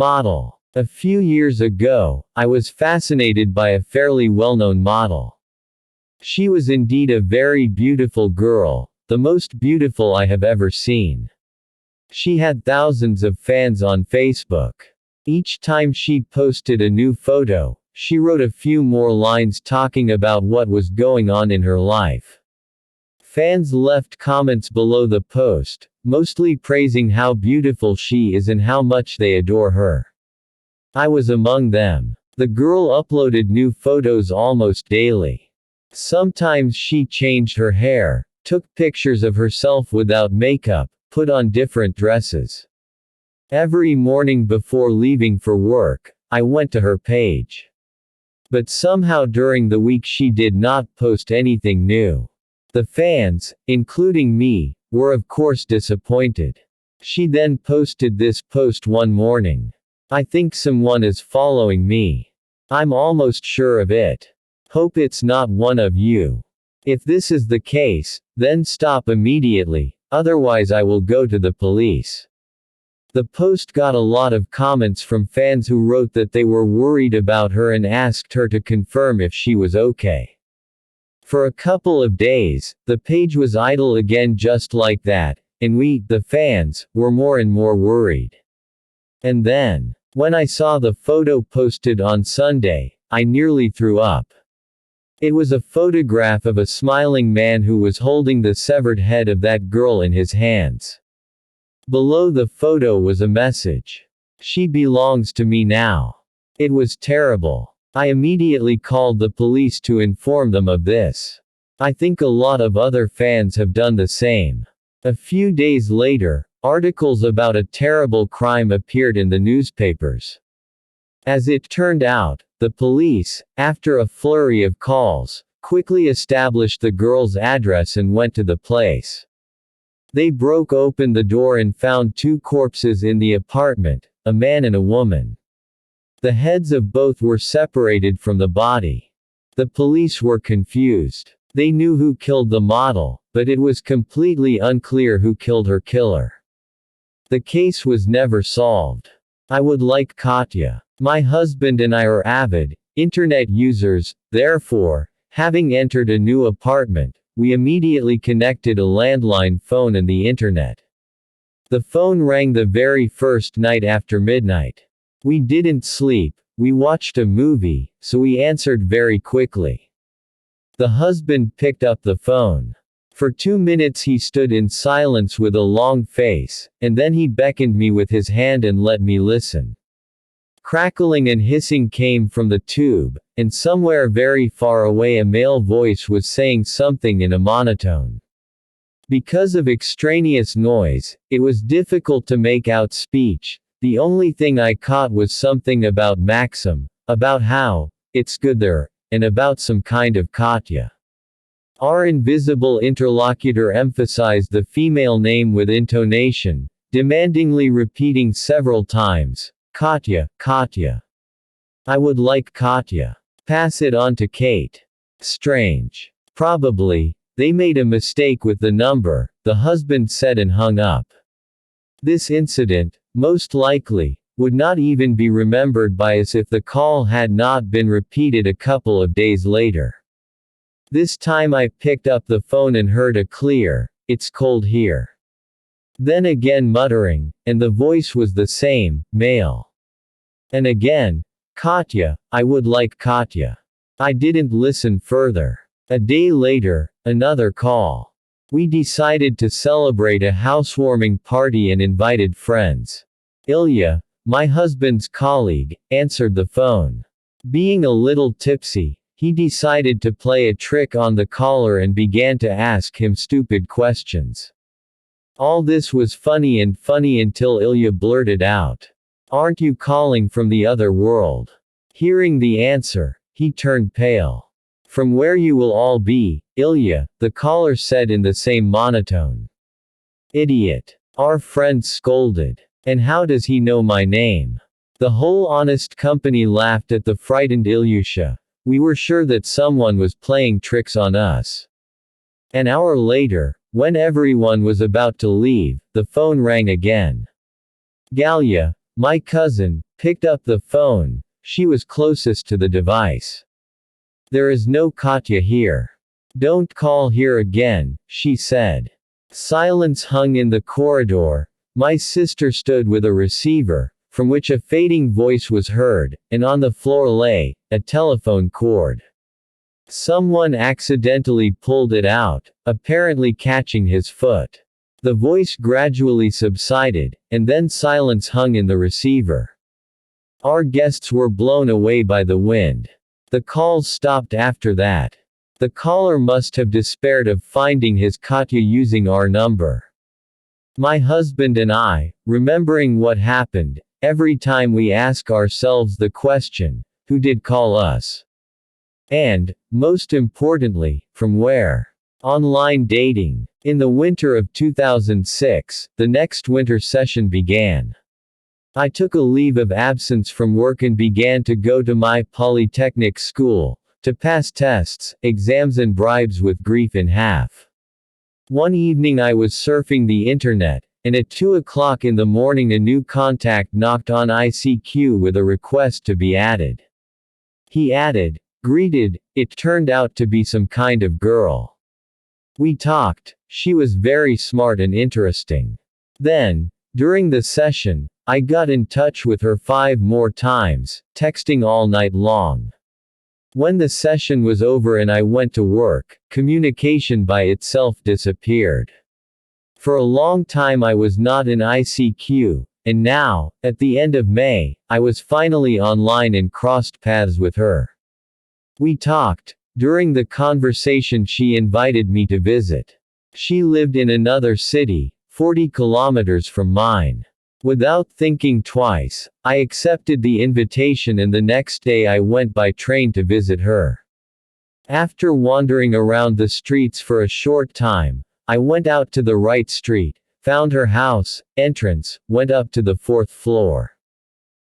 Model. A few years ago, I was fascinated by a fairly well-known model. She was indeed a very beautiful girl, the most beautiful I have ever seen. She had thousands of fans on Facebook. Each time she posted a new photo, she wrote a few more lines talking about what was going on in her life. Fans left comments below the post, mostly praising how beautiful she is and how much they adore her. I was among them. The girl uploaded new photos almost daily. Sometimes she changed her hair, took pictures of herself without makeup, put on different dresses. Every morning before leaving for work, I went to her page. But somehow during the week she did not post anything new. The fans, including me, were of course disappointed. She then posted this post one morning. I think someone is following me. I'm almost sure of it. Hope it's not one of you. If this is the case, then stop immediately, otherwise I will go to the police. The post got a lot of comments from fans who wrote that they were worried about her and asked her to confirm if she was okay. For a couple of days, the page was idle again just like that, and we, the fans, were more and more worried. And then, when I saw the photo posted on Sunday, I nearly threw up. It was a photograph of a smiling man who was holding the severed head of that girl in his hands. Below the photo was a message. She belongs to me now. It was terrible. I immediately called the police to inform them of this. I think a lot of other fans have done the same. A few days later, articles about a terrible crime appeared in the newspapers. As it turned out, the police, after a flurry of calls, quickly established the girl's address and went to the place. They broke open the door and found two corpses in the apartment, a man and a woman. The heads of both were separated from the body. The police were confused. They knew who killed the model, but it was completely unclear who killed her killer. The case was never solved. I would like Katya. My husband and I are avid internet users, therefore, having entered a new apartment, we immediately connected a landline phone and the internet. The phone rang the very first night after midnight. We didn't sleep, we watched a movie, so we answered very quickly. The husband picked up the phone. For 2 minutes he stood in silence with a long face, and then he beckoned me with his hand and let me listen. Crackling and hissing came from the tube, and somewhere very far away a male voice was saying something in a monotone. Because of extraneous noise, it was difficult to make out speech. The only thing I caught was something about Maxim, about how it's good there, and about some kind of Katya. Our invisible interlocutor emphasized the female name with intonation, demandingly repeating several times, Katya, Katya. I would like Katya. Pass it on to Kate. Strange. Probably, they made a mistake with the number, the husband said and hung up. This incident, most likely, would not even be remembered by us if the call had not been repeated a couple of days later. This time I picked up the phone and heard a clear, "It's cold here." Then again muttering, and the voice was the same, male. And again, Katya, I would like Katya. I didn't listen further. A day later, another call. We decided to celebrate a housewarming party and invited friends. Ilya, my husband's colleague, answered the phone. Being a little tipsy, he decided to play a trick on the caller and began to ask him stupid questions. All this was funny until Ilya blurted out, "Aren't you calling from the other world?" Hearing the answer, he turned pale. "From where you will all be, Ilya," the caller said in the same monotone. "Idiot." Our friend scolded. "And how does he know my name?" The whole honest company laughed at the frightened Ilyusha. We were sure that someone was playing tricks on us. An hour later, when everyone was about to leave, the phone rang again. Galya, my cousin, picked up the phone. She was closest to the device. "There is no Katya here. Don't call here again," she said. Silence hung in the corridor. My sister stood with a receiver, from which a fading voice was heard, and on the floor lay a telephone cord. Someone accidentally pulled it out, apparently catching his foot. The voice gradually subsided, and then silence hung in the receiver. Our guests were blown away by the wind. The calls stopped after that. The caller must have despaired of finding his Katya using our number. My husband and I, remembering what happened, every time we ask ourselves the question, who did call us? And, most importantly, from where? Online dating. In the winter of 2006, the next winter session began. I took a leave of absence from work and began to go to my polytechnic school, to pass tests, exams and bribes with grief in half. One evening I was surfing the internet, and at 2 o'clock in the morning a new contact knocked on ICQ with a request to be added. He added, greeted, it turned out to be some kind of girl. We talked. She was very smart and interesting. Then, during the session, I got in touch with her 5 more times, texting all night long. When the session was over and I went to work, communication by itself disappeared. For a long time I was not in ICQ, and now, at the end of May, I was finally online and crossed paths with her. We talked. During the conversation she invited me to visit. She lived in another city, 40 kilometers from mine. Without thinking twice, I accepted the invitation and the next day I went by train to visit her. After wandering around the streets for a short time, I went out to the right street, found her house, entrance, went up to the 4th floor.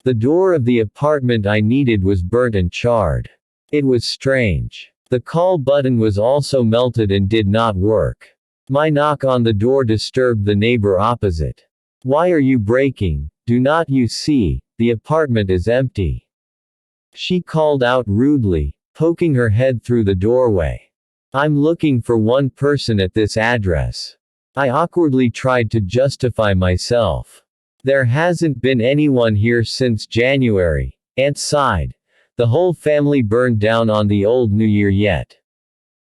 The door of the apartment I needed was burnt and charred. It was strange. The call button was also melted and did not work. My knock on the door disturbed the neighbor opposite. "Why are you breaking? Do not you see, the apartment is empty?" She called out rudely, poking her head through the doorway. "I'm looking for one person at this address." I awkwardly tried to justify myself. "There hasn't been anyone here since January," Aunt sighed. "The whole family burned down on the old New Year yet.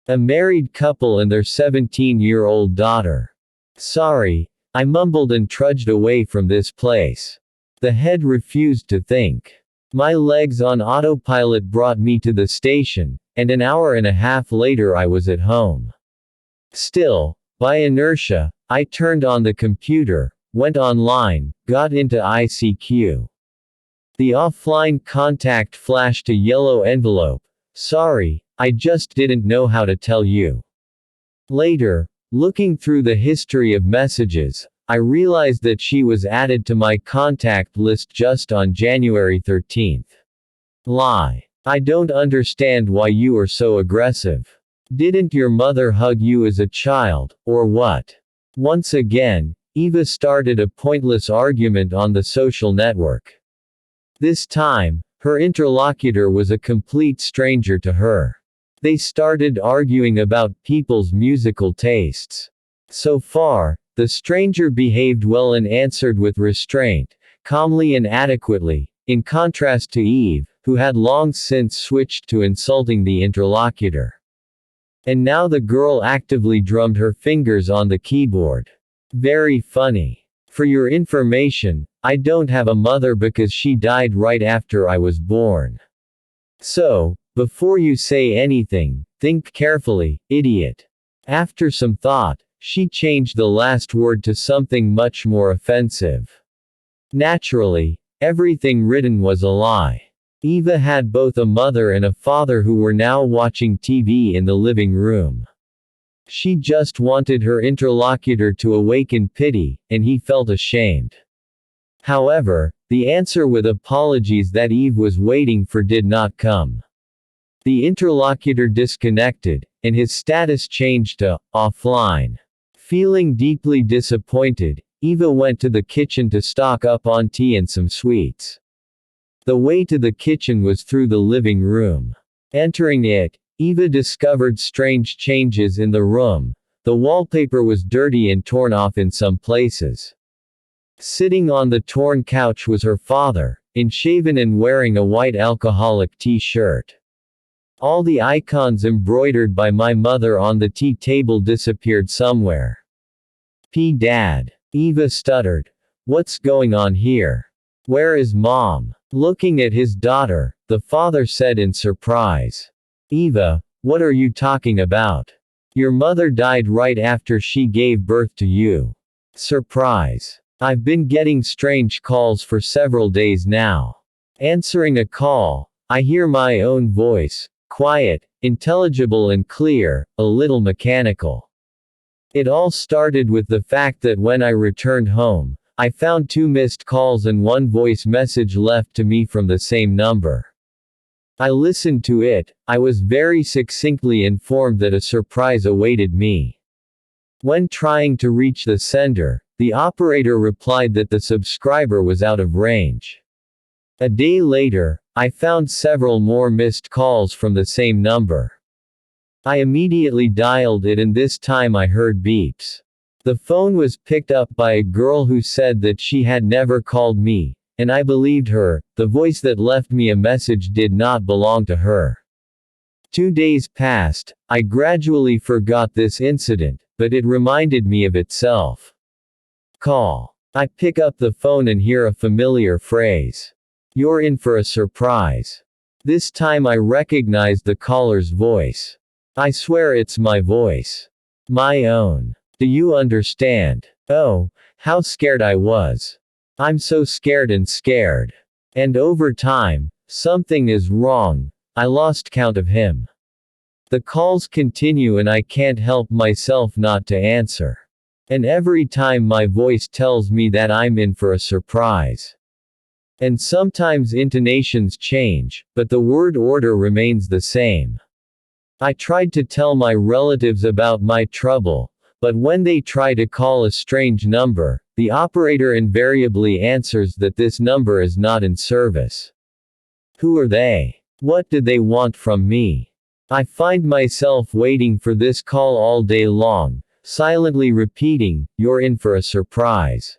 A married couple and their 17-year-old daughter. Sorry," I mumbled and trudged away from this place. The head refused to think. My legs on autopilot brought me to the station, and an hour and a half later I was at home. Still, by inertia, I turned on the computer, went online, got into ICQ. The offline contact flashed a yellow envelope. "Sorry, I just didn't know how to tell you." Later, looking through the history of messages, I realized that she was added to my contact list just on January 13th. Lie. "I don't understand why you are so aggressive. Didn't your mother hug you as a child, or what?" Once again, Eva started a pointless argument on the social network. This time, her interlocutor was a complete stranger to her. They started arguing about people's musical tastes. So far, the stranger behaved well and answered with restraint, calmly and adequately, in contrast to Eve, who had long since switched to insulting the interlocutor. And now the girl actively drummed her fingers on the keyboard. Very funny. For your information, I don't have a mother because she died right after I was born. So, before you say anything, think carefully, idiot. After some thought, she changed the last word to something much more offensive. Naturally, everything written was a lie. Eva had both a mother and a father who were now watching TV in the living room. She just wanted her interlocutor to awaken pity, and he felt ashamed. However, the answer with apologies that Eve was waiting for did not come. The interlocutor disconnected, and his status changed to offline. Feeling deeply disappointed, Eva went to the kitchen to stock up on tea and some sweets. The way to the kitchen was through the living room. Entering it, Eva discovered strange changes in the room. The wallpaper was dirty and torn off in some places. Sitting on the torn couch was her father, unshaven and wearing a white alcoholic t-shirt. All the icons embroidered by my mother on the tea table disappeared somewhere. Dad. Eva stuttered. What's going on here? Where is Mom? Looking at his daughter, the father said in surprise. Eva, what are you talking about? Your mother died right after she gave birth to you. Surprise. I've been getting strange calls for several days now. Answering a call, I hear my own voice, quiet, intelligible and clear, a little mechanical. It all started with the fact that when I returned home, I found 2 missed calls and 1 voice message left to me from the same number. I listened to it. I was very succinctly informed that a surprise awaited me. When trying to reach the sender, the operator replied that the subscriber was out of range. A day later, I found several more missed calls from the same number. I immediately dialed it and this time I heard beeps. The phone was picked up by a girl who said that she had never called me, and I believed her. The voice that left me a message did not belong to her. 2 days passed. I gradually forgot this incident, but it reminded me of itself. Call. I pick up the phone and hear a familiar phrase. You're in for a surprise. This time I recognized the caller's voice. I swear it's my voice. My own. Do you understand? Oh, how scared I was. I'm so scared and scared. And over time, something is wrong. I lost count of him. The calls continue and I can't help myself not to answer. And every time my voice tells me that I'm in for a surprise. And sometimes intonations change, but the word order remains the same. I tried to tell my relatives about my trouble, but when they try to call a strange number, the operator invariably answers that this number is not in service. Who are they? What did they want from me? I find myself waiting for this call all day long, silently repeating, "You're in for a surprise."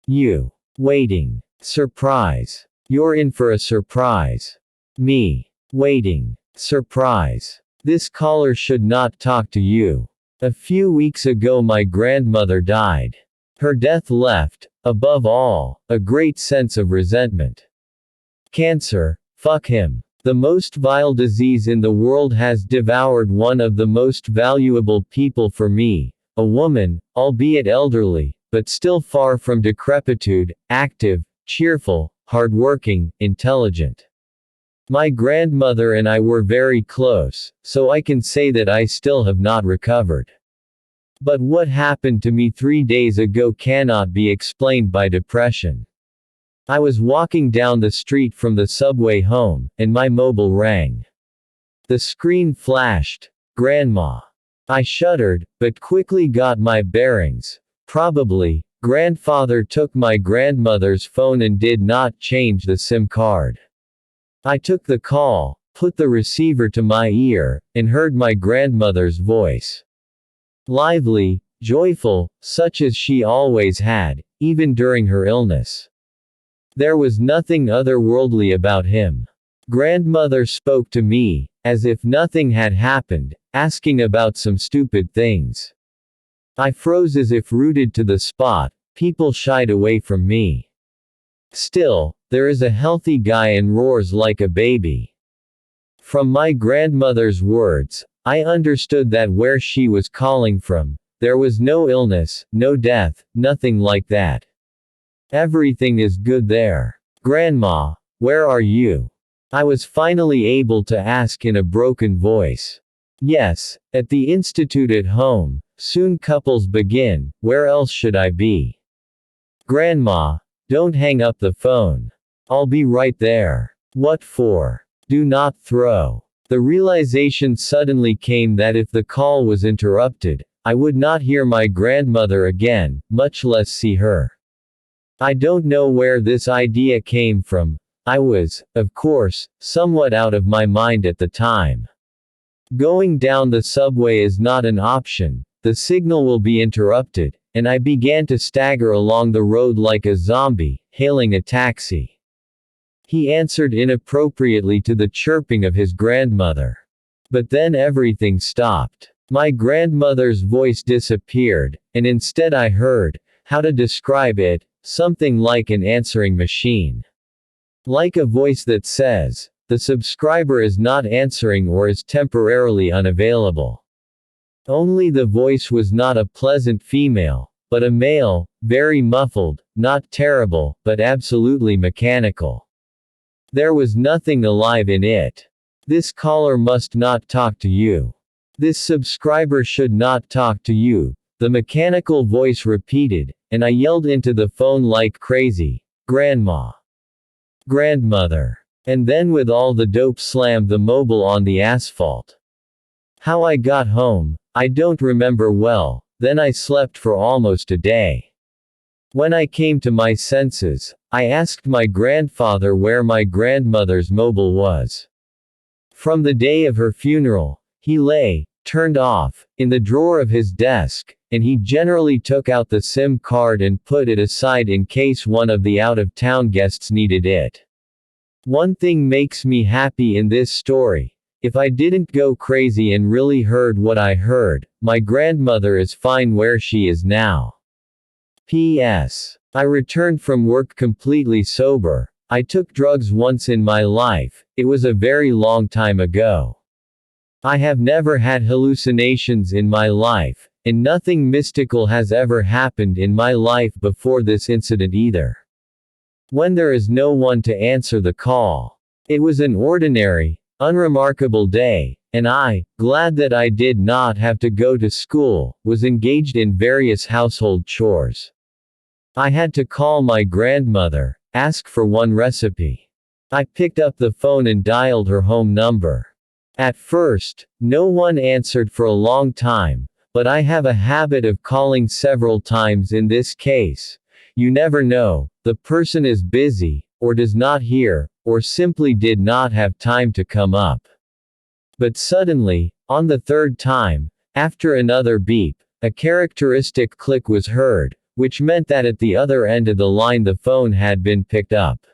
You. Waiting. Surprise. You're in for a surprise. Me. Waiting. Surprise. This caller should not talk to you. A few weeks ago my grandmother died. Her death left, above all, a great sense of resentment. Cancer, fuck him. The most vile disease in the world has devoured one of the most valuable people for me, a woman, albeit elderly, but still far from decrepitude, active, cheerful, hardworking, intelligent. My grandmother and I were very close, so I can say that I still have not recovered. But what happened to me 3 days ago cannot be explained by depression. I was walking down the street from the subway home, and my mobile rang. The screen flashed. Grandma. I shuddered, but quickly got my bearings. Probably, grandfather took my grandmother's phone and did not change the SIM card. I took the call, put the receiver to my ear, and heard my grandmother's voice. Lively, joyful, such as she always had, even during her illness. There was nothing otherworldly about him. Grandmother spoke to me, as if nothing had happened, asking about some stupid things. I froze as if rooted to the spot. People shied away from me. Still, there is a healthy guy and roars like a baby. From my grandmother's words, I understood that where she was calling from, there was no illness, no death, nothing like that. Everything is good there. Grandma, where are you? I was finally able to ask in a broken voice. Yes, at the institute at home. Soon couples begin. Where else should I be? Grandma, don't hang up the phone. I'll be right there. What for? Do not throw. The realization suddenly came that if the call was interrupted, I would not hear my grandmother again, much less see her. I don't know where this idea came from, I was, of course, somewhat out of my mind at the time. Going down the subway is not an option, the signal will be interrupted, and I began to stagger along the road like a zombie, hailing a taxi. He answered inappropriately to the chirping of his grandmother. But then everything stopped. My grandmother's voice disappeared, and instead I heard, how to describe it, something like an answering machine. Like a voice that says, the subscriber is not answering or is temporarily unavailable. Only the voice was not a pleasant female, but a male, very muffled, not terrible, but absolutely mechanical. There was nothing alive in it. This caller must not talk to you. This subscriber should not talk to you, the mechanical voice repeated, and I yelled into the phone like crazy, Grandma. Grandmother. And then with all the dope slammed the mobile on the asphalt. How I got home, I don't remember well, then I slept for almost a day. When I came to my senses, I asked my grandfather where my grandmother's mobile was. From the day of her funeral, he lay, turned off, in the drawer of his desk, and he generally took out the SIM card and put it aside in case one of the out-of-town guests needed it. One thing makes me happy in this story. If I didn't go crazy and really heard what I heard, my grandmother is fine where she is now. P.S. I returned from work completely sober. I took drugs once in my life, it was a very long time ago. I have never had hallucinations in my life, and nothing mystical has ever happened in my life before this incident either. When there is no one to answer the call. It was an ordinary, unremarkable day, and I, glad that I did not have to go to school, was engaged in various household chores. I had to call my grandmother, ask for one recipe. I picked up the phone and dialed her home number. At first, no one answered for a long time, but I have a habit of calling several times in this case. You never know, the person is busy, or does not hear, or simply did not have time to come up. But suddenly, on the third time, after another beep, a characteristic click was heard, which meant that at the other end of the line the phone had been picked up.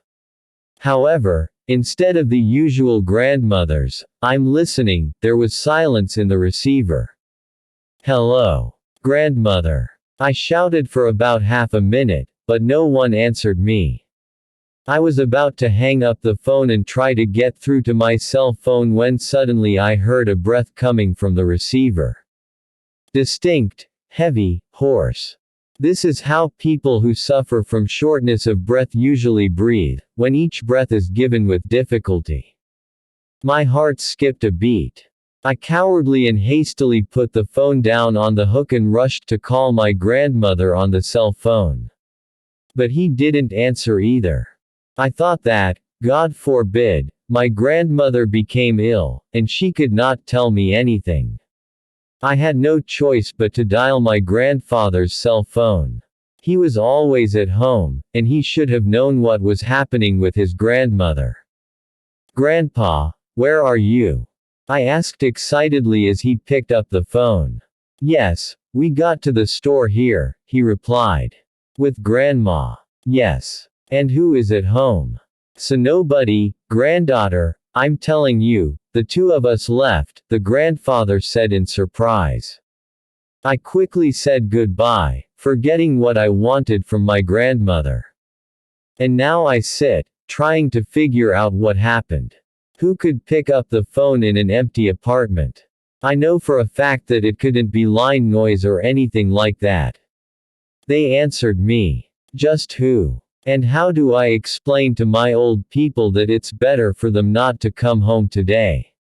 However, instead of the usual grandmother's, "I'm listening," there was silence in the receiver. "Hello, grandmother." I shouted for about half a minute, but no one answered me. I was about to hang up the phone and try to get through to my cell phone when suddenly I heard a breath coming from the receiver. Distinct, heavy, hoarse. This is how people who suffer from shortness of breath usually breathe, when each breath is given with difficulty. My heart skipped a beat. I cowardly and hastily put the phone down on the hook and rushed to call my grandmother on the cell phone. But he didn't answer either. I thought that, God forbid, my grandmother became ill, and she could not tell me anything. I had no choice but to dial my grandfather's cell phone. He was always at home, and he should have known what was happening with his grandmother. "Grandpa, where are you?" I asked excitedly as he picked up the phone. "Yes, we got to the store here," he replied. "With Grandma." "Yes. And who is at home?" "So nobody, granddaughter, I'm telling you, the two of us left," the grandfather said in surprise. I quickly said goodbye, forgetting what I wanted from my grandmother. And now I sit, trying to figure out what happened. Who could pick up the phone in an empty apartment? I know for a fact that it couldn't be line noise or anything like that. They answered me. Just who? And how do I explain to my old people that it's better for them not to come home today?